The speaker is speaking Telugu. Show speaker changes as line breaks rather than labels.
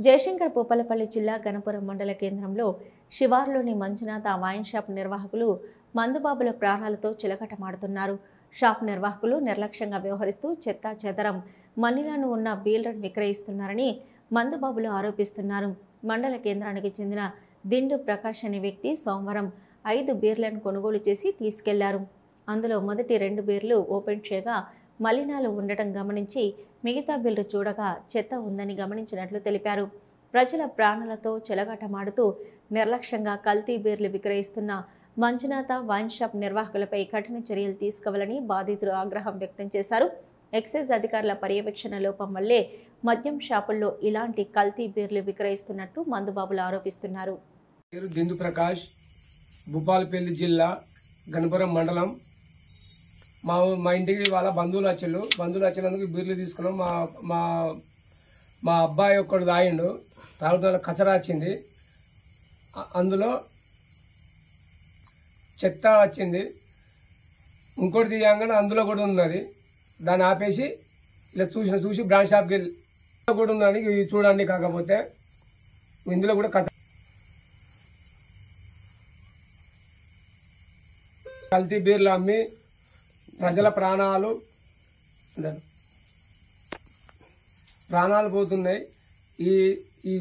జయశంకర్ భూపాలపల్లి జిల్లా గణపురం మండల కేంద్రంలో శివార్లోని మంజునాథ వైన్ షాప్ నిర్వాహకులు మందుబాబుల ప్రాణాలతో చిలకటమాడుతున్నారు. షాప్ నిర్వాహకులు నిర్లక్ష్యంగా వ్యవహరిస్తూ చెత్తా చెదరం మన్నిలాను ఉన్న బీల్లను విక్రయిస్తున్నారని మందుబాబులు ఆరోపిస్తున్నారు. మండల కేంద్రానికి చెందిన దిండు ప్రకాష్ అనే వ్యక్తి సోమవారం 5 బీర్లను కొనుగోలు చేసి తీసుకెళ్లారు. అందులో మొదటి 2 బీర్లు ఓపెన్ చేయగా మలినాలు ఉండటం గమనించి మిగతా బీర్లు చూడగా చెత్త ఉందని గమనించినట్లు తెలిపారు. ప్రజల ప్రాణాలతో చెలగాటమాడుతూ నిర్లక్ష్యంగా కల్తీ బీర్లు విక్రయిస్తున్న మంజునాథ వైన్ షాప్ నిర్వాహకులపై కఠిన చర్యలు తీసుకోవాలని బాధితులు ఆగ్రహం వ్యక్తం చేశారు. ఎక్సైజ్ అధికారుల పర్యవేక్షణ లోపం వల్లే మద్యం షాపుల్లో ఇలాంటి కల్తీ బీర్లు విక్రయిస్తున్నట్టు మందుబాబులు ఆరోపిస్తున్నారు.
దిండు ప్రకాష్, భూపాలపల్లి జిల్లా గణపురం మండలం. మా ఇంటికి వాళ్ళ బంధువులు వచ్చినందుకు బీర్లు తీసుకున్నాం. మా అబ్బాయి ఒక్కడు తాగిండు, తాగుతున్న కచరా వచ్చింది, అందులో చెత్త వచ్చింది. ఇంకోటి తీయంగానే అందులో కూడా ఉన్నది. దాన్ని ఆపేసి ఇలా చూసి బ్రాండ్ షాప్కి వెళ్ళి కూడా ఉందని చూడండి. కాకపోతే ఇందులో కూడా కల్తీ బీర్లు అమ్మి ప్రజల ప్రాణాలు పోతున్నాయి. ఈ